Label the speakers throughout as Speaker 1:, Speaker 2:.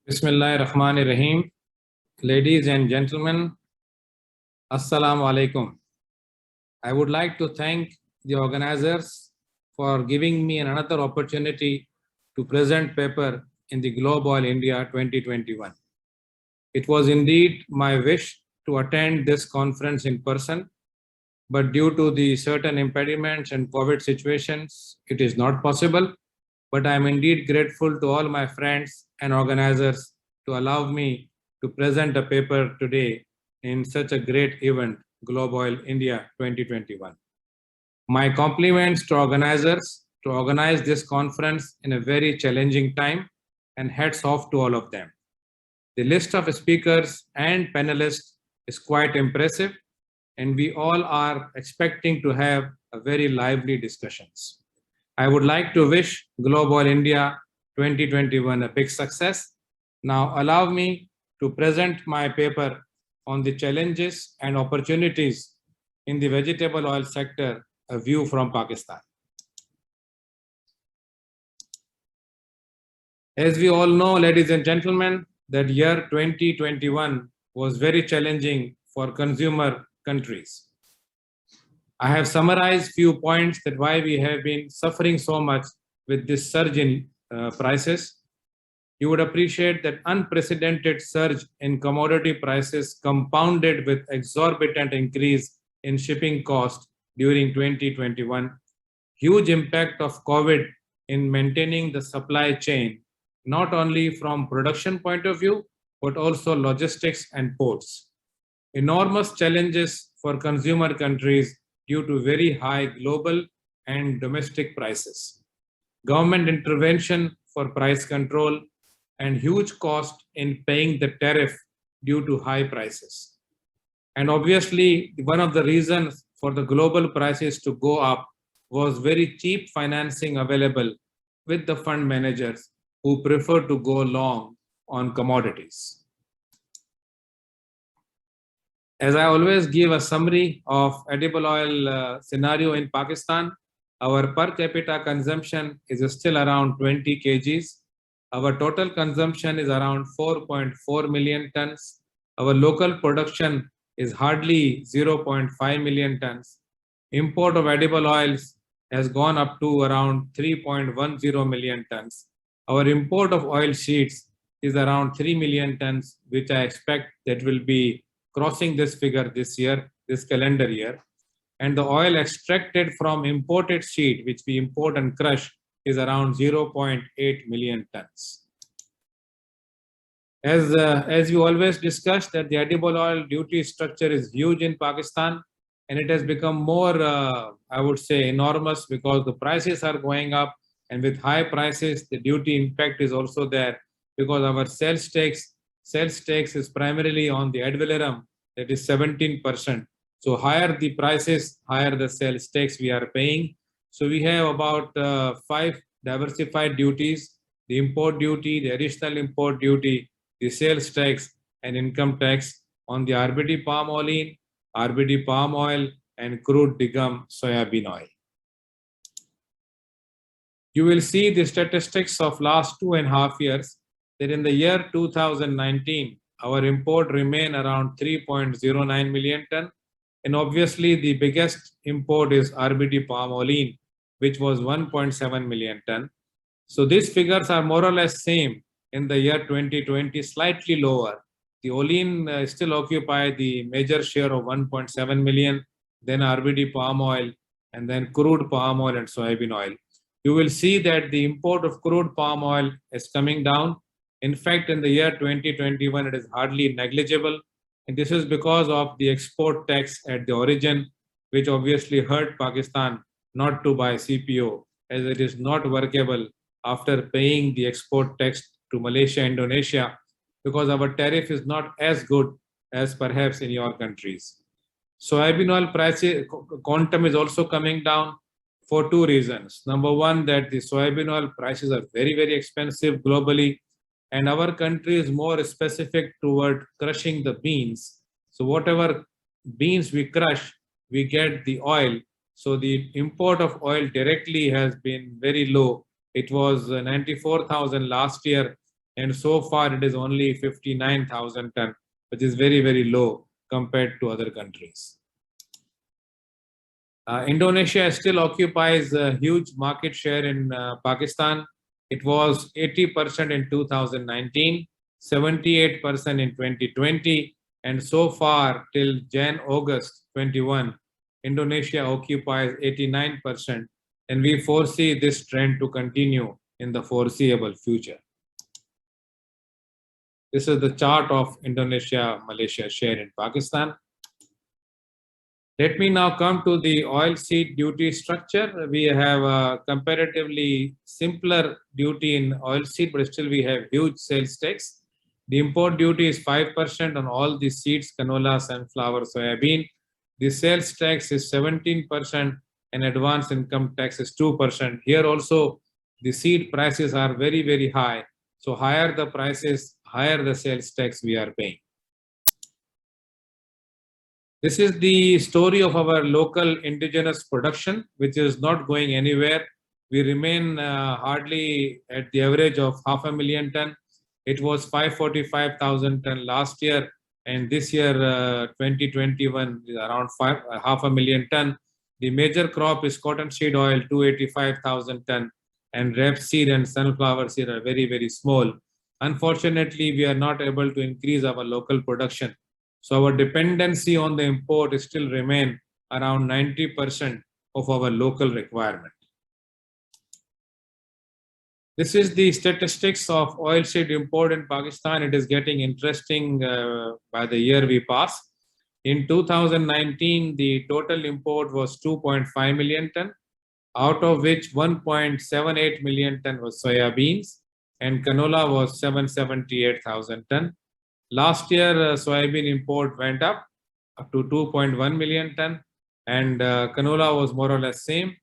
Speaker 1: Bismillahirrahmanirrahim. Ladies and gentlemen, Assalamu alaikum. I would like to thank the organizers for giving me another opportunity to present paper in the Globe Oil India 2021. It was indeed my wish to attend this conference in person, but due to the certain impediments and COVID situations, it is not possible. But I am indeed grateful to all my friends and organizers to allow me to present a paper today in such a great event, Globe Oil India 2021. My compliments to organizers to organize this conference in a very challenging time, and hats off to all of them. The list of speakers and panelists is quite impressive, and we all are expecting to have a very lively discussions. I would like to wish Globe Oil India 2021 a big success. Now allow me to present my paper on the challenges and opportunities in the vegetable oil sector, a view from Pakistan. As we all know, ladies and gentlemen, that year 2021 was very challenging for consumer countries. I have summarized few points that why we have been suffering so much with this surge in prices. You would appreciate that unprecedented surge in commodity prices compounded with exorbitant increase in shipping cost during 2021. Huge impact of COVID in maintaining the supply chain, not only from production point of view, but also logistics and ports. Enormous challenges for consumer countries due to very high global and domestic prices. Government intervention for price control and huge cost in paying the tariff due to high prices. And obviously, one of the reasons for the global prices to go up was very cheap financing available with the fund managers who prefer to go long on commodities. As I always give a summary of edible oil scenario in Pakistan, our per capita consumption is still around 20 kgs. Our total consumption is around 4.4 million tons. Our local production is hardly 0.5 million tons. Import of edible oils has gone up to around 3.10 million tons. Our import of oil seeds is around 3 million tons, which I expect that will be crossing this figure this year, this calendar year. And the oil extracted from imported seed, which we import and crush, is around 0.8 million tons. As we always discuss, that the edible oil duty structure is huge in Pakistan, and it has become more, I would say, enormous because the prices are going up, and with high prices, the duty impact is also there because our sales tax is primarily on the ad valorem, that is 17%. So higher the prices, higher the sales tax we are paying. So we have about 5 diversified duties: the import duty, the additional import duty, the sales tax, and income tax on the RBD palm oil, RBD palm oil, and crude degum soybean oil. You will see the statistics of last 2.5 years, that in the year 2019, our import remained around 3.09 million ton. And obviously the biggest import is RBD palm oil, which was 1.7 million ton. So these figures are more or less same in the year 2020, slightly lower. The olein still occupy the major share of 1.7 million, then RBD palm oil, and then crude palm oil and soybean oil. You will see that the import of crude palm oil is coming down. In fact, in the year 2021, it is hardly negligible. And this is because of the export tax at the origin, which obviously hurt Pakistan not to buy CPO, as it is not workable after paying the export tax to Malaysia, Indonesia, because our tariff is not as good as perhaps in your countries. Soybean oil prices quantum is also coming down for 2 reasons. Number one, that the soybean oil prices are very, very expensive globally, and our country is more specific toward crushing the beans. So whatever beans we crush, we get the oil. So the import of oil directly has been very low. It was 94,000 last year, and so far it is only 59,000 ton, which is very, very low compared to other countries. Indonesia still occupies a huge market share in Pakistan. It was 80% in 2019, 78% in 2020, and so far till August 21, Indonesia occupies 89%, and we foresee this trend to continue in the foreseeable future. This is the chart of Indonesia-Malaysia share in Pakistan. Let me now come to the oilseed duty structure. We have a comparatively simpler duty in oilseed, but still we have huge sales tax. The import duty is 5% on all the seeds, canola, sunflower, soybean. The sales tax is 17% and advance income tax is 2%. Here also the seed prices are very, very high. So higher the prices, higher the sales tax we are paying. This is the story of our local indigenous production, which is not going anywhere. We remain hardly at the average of 500,000 ton. It was 545,000 ton last year, and this year 2021 is around 500,000 ton. The major crop is cottonseed oil, 285,000 ton, and rapeseed and sunflower seed are very, very small. Unfortunately, we are not able to increase our local production. So our dependency on the import still remain around 90% of our local requirement. This is the statistics of oilseed import in Pakistan. It is getting interesting by the year we pass. In 2019, the total import was 2.5 million ton, out of which 1.78 million ton was soybeans and canola was 778,000 ton. Last year, soybean import went up to 2.1 million ton, and canola was more or less same.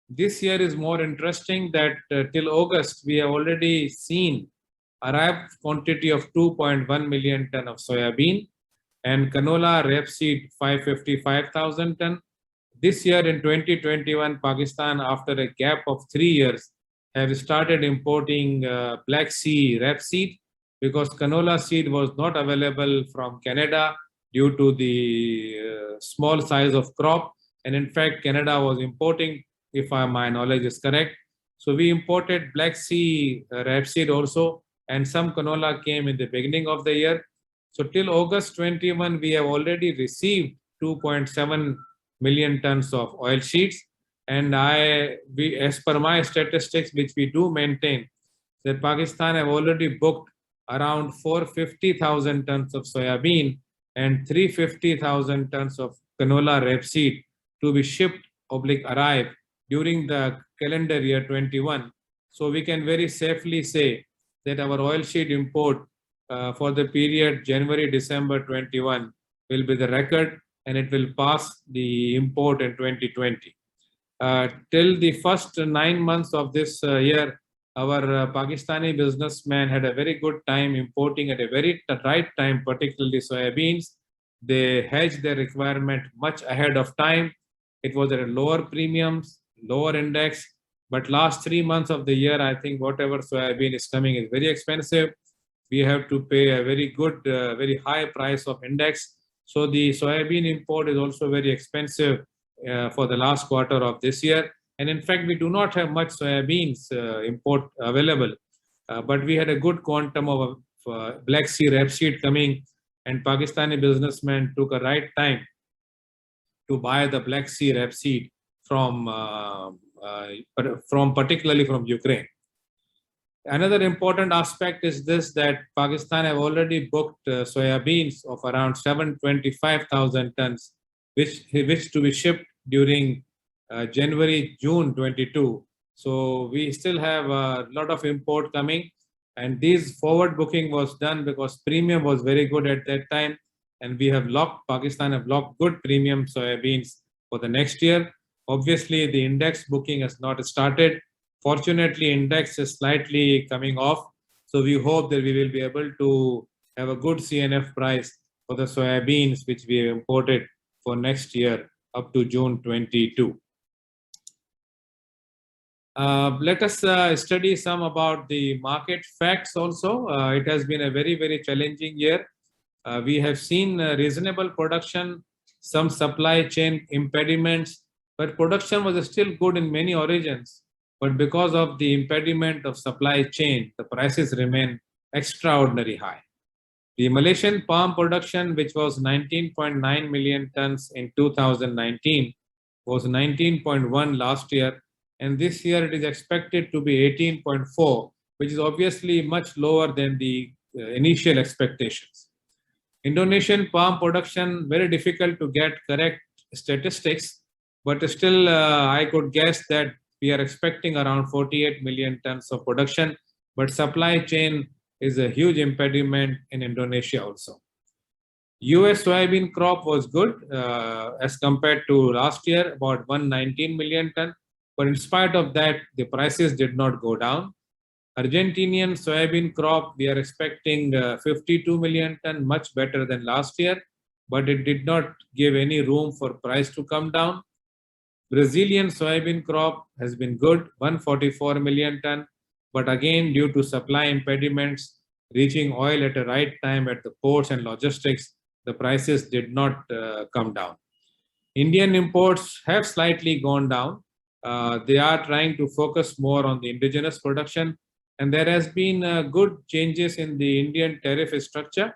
Speaker 1: This year is more interesting that till August, we have already seen arrived quantity of 2.1 million ton of soybean and canola rapeseed 555,000 ton. This year in 2021, Pakistan, after a gap of 3 years, have started importing Black Sea rapeseed, because canola seed was not available from Canada due to the small size of crop. And in fact, Canada was importing, if my knowledge is correct. So we imported Black Sea rapeseed also, and some canola came in the beginning of the year. So till August 21, we have already received 2.7 million tons of oil seeds. And as per my statistics, which we do maintain, that Pakistan have already booked around 450,000 tons of soybean and 350,000 tons of canola rapeseed to be shipped arrive during the calendar year 21. So we can very safely say that our oilseed import for the period January-December 21 will be the record, and it will pass the import in 2020. Till the first 9 months of this year, our Pakistani businessmen had a very good time importing at a very right time, particularly soybeans. They hedged their requirement much ahead of time. It was at a lower premiums, lower index. But last 3 months of the year, I think whatever soybean is coming is very expensive. We have to pay a very good, very high price of index. So the soybean import is also very expensive for the last quarter of this year. And in fact, we do not have much soybeans import available, but we had a good quantum of Black Sea rapeseed coming, and Pakistani businessmen took a right time to buy the Black Sea rapeseed from particularly from Ukraine. Another important aspect is this, that Pakistan have already booked soybeans of around 725,000 tons, which to be shipped during January-June 22. So we still have a lot of import coming, and this forward booking was done because premium was very good at that time, and we have Pakistan have locked good premium soybeans for the next year. Obviously, the index booking has not started. Fortunately, index is slightly coming off, so we hope that we will be able to have a good CNF price for the soybeans which we have imported for next year up to June 22. Let us study some about the market facts also. It has been a very, very challenging year. We have seen reasonable production, some supply chain impediments, but production was still good in many origins. But because of the impediment of supply chain, the prices remain extraordinarily high. The Malaysian palm production, which was 19.9 million tons in 2019, was 19.1 last year, and this year it is expected to be 18.4, which is obviously much lower than the initial expectations. Indonesian palm production, very difficult to get correct statistics, but still I could guess that we are expecting around 48 million tons of production, but supply chain is a huge impediment in Indonesia also. US soybean crop was good as compared to last year, about 119 million ton, but in spite of that, the prices did not go down. Argentinian soybean crop, we are expecting 52 million ton, much better than last year, but it did not give any room for price to come down. Brazilian soybean crop has been good, 144 million ton, but again, due to supply impediments, reaching oil at the right time at the ports and logistics, the prices did not come down. Indian imports have slightly gone down. They are trying to focus more on the indigenous production, and there has been good changes in the Indian tariff structure.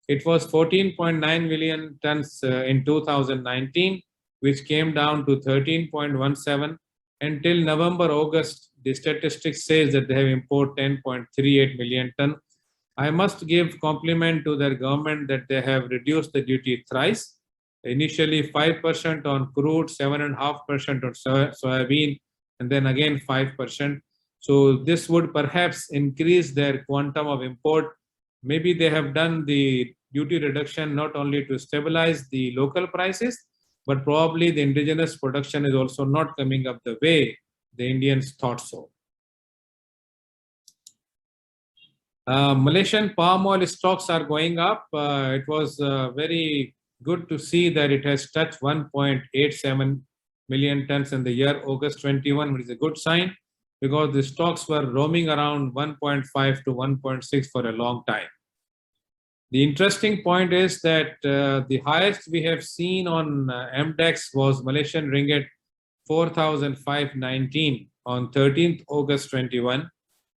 Speaker 1: It was 14.9 million tons in 2019, which came down to 13.17. Until November, August, the statistics says that they have imported 10.38 million ton. I must give compliment to their government that they have reduced the duty thrice. Initially 5% on crude, 7.5% on soybean, and then again 5%. So this would perhaps increase their quantum of import. Maybe they have done the duty reduction not only to stabilize the local prices, but probably the indigenous production is also not coming up the way the Indians thought so. Malaysian palm oil stocks are going up. It was very good to see that it has touched 1.87 million tons in the year August 21, which is a good sign because the stocks were roaming around 1.5 to 1.6 for a long time. The interesting point is that the highest we have seen on MDEX was Malaysian ringgit 4,519 on 13th August 21.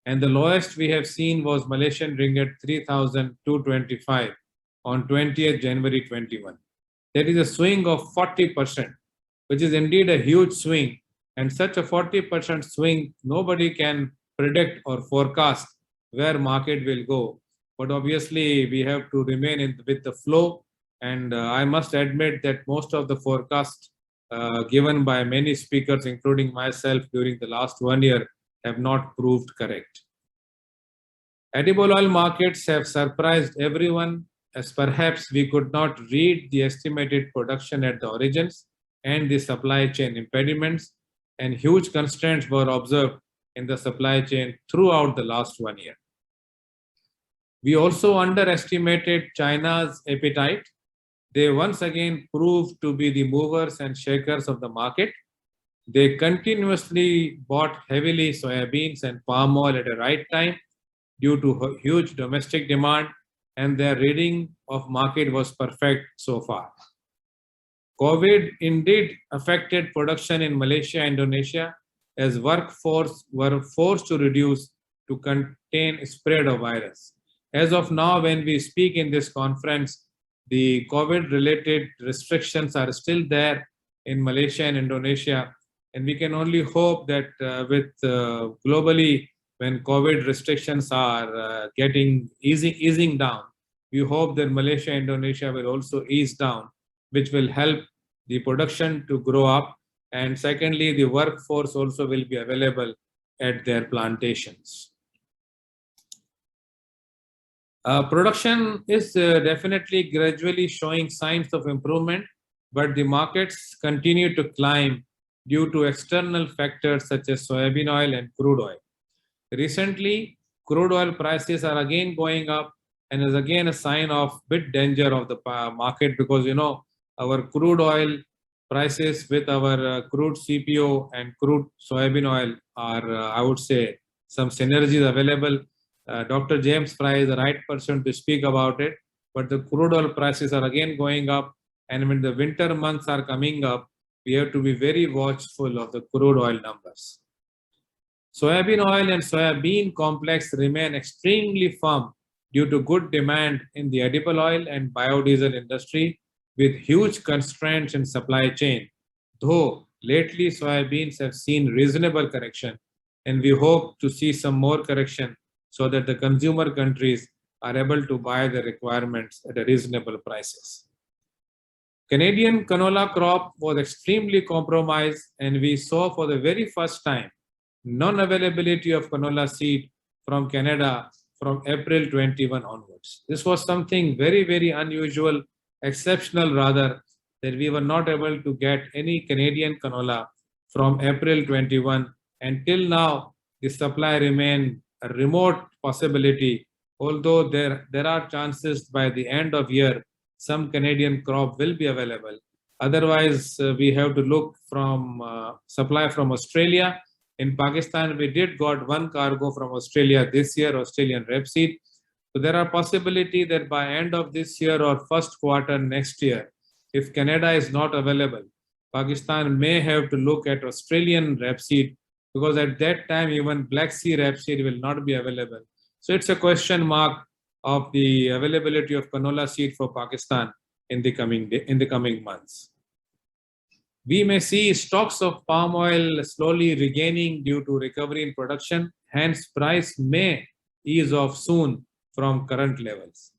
Speaker 1: And the lowest we have seen was Malaysian ringgit 3,225 on 20th January 21. There is a swing of 40%, which is indeed a huge swing. And such a 40% swing, nobody can predict or forecast where market will go. But obviously, we have to remain with the flow. And I must admit that most of the forecasts given by many speakers, including myself during the last 1 year, have not proved correct. Edible oil markets have surprised everyone, as perhaps we could not read the estimated production at the origins and the supply chain impediments, and huge constraints were observed in the supply chain throughout the last 1 year. We also underestimated China's appetite. They once again proved to be the movers and shakers of the market. They continuously bought heavily soybeans and palm oil at the right time due to huge domestic demand, and their reading of market was perfect so far. COVID indeed affected production in Malaysia and Indonesia as workforce were forced to reduce to contain spread of virus. As of now, when we speak in this conference, the COVID-related restrictions are still there in Malaysia and Indonesia, and we can only hope that with globally, when COVID restrictions are easing down, we hope that Malaysia and Indonesia will also ease down, which will help the production to grow up. And secondly, the workforce also will be available at their plantations. Production is definitely gradually showing signs of improvement, but the markets continue to climb due to external factors such as soybean oil and crude oil. Recently, crude oil prices are again going up, and is again a sign of bit danger of the market because, you know, our crude oil prices with our crude CPO and crude soybean oil are, I would say, some synergies available. Dr. James Fry is the right person to speak about it, but the crude oil prices are again going up. And when the winter months are coming up, we have to be very watchful of the crude oil numbers. Soybean oil and soybean complex remain extremely firm due to good demand in the edible oil and biodiesel industry with huge constraints in supply chain. Though lately soybeans have seen reasonable correction, and we hope to see some more correction so that the consumer countries are able to buy the requirements at a reasonable prices. Canadian canola crop was extremely compromised, and we saw for the very first time non-availability of canola seed from Canada from April 21 onwards. This was something very, very unusual, exceptional rather, that we were not able to get any Canadian canola from April 21. Until now, the supply remained a remote possibility, although there are chances by the end of year, some Canadian crop will be available. Otherwise, we have to look from supply from Australia. In Pakistan, we did got one cargo from Australia this year, Australian rapeseed. So there are possibility that by end of this year or first quarter next year, if Canada is not available, Pakistan may have to look at Australian rapeseed, because at that time even Black Sea rapeseed will not be available. So it's a question mark of the availability of canola seed for Pakistan in the coming months. We may see stocks of palm oil slowly regaining due to recovery in production. Hence, price may ease off soon from current levels.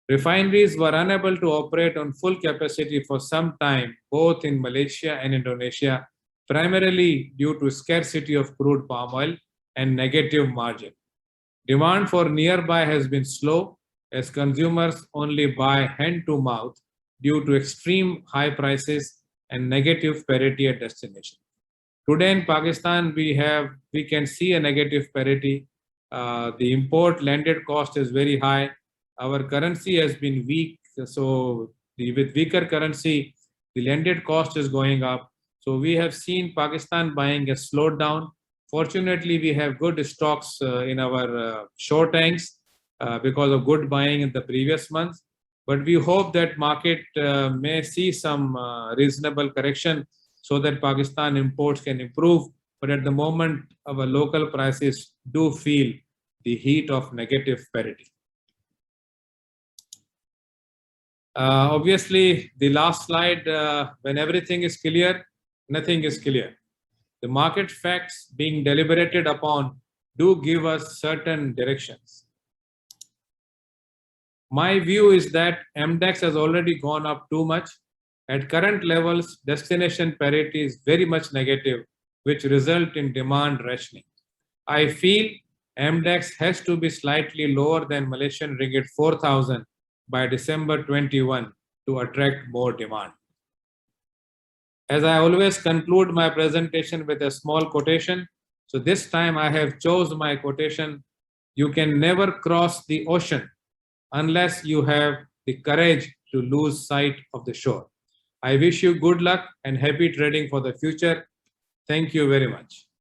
Speaker 1: Refineries were unable to operate on full capacity for some time, both in Malaysia and Indonesia, primarily due to scarcity of crude palm oil and negative margin. Demand for nearby has been slow as consumers only buy hand to mouth due to extreme high prices and negative parity at destination. Today in Pakistan, we can see a negative parity. The import landed cost is very high. Our currency has been weak, so with weaker currency, the landed cost is going up. So we have seen Pakistan buying a slowdown. Fortunately, we have good stocks in our short tanks because of good buying in the previous months. But we hope that market may see some reasonable correction so that Pakistan imports can improve. But at the moment, our local prices do feel the heat of negative parity. Obviously, the last slide, when everything is clear, nothing is clear. The market facts being deliberated upon do give us certain directions. My view is that MDEX has already gone up too much. At current levels, destination parity is very much negative, which result in demand rationing. I feel MDEX has to be slightly lower than Malaysian ringgit 4,000 by December 21 to attract more demand. As I always conclude my presentation with a small quotation, so this time I have chosen my quotation: "You can never cross the ocean unless you have the courage to lose sight of the shore." I wish you good luck and happy trading for the future. Thank you very much.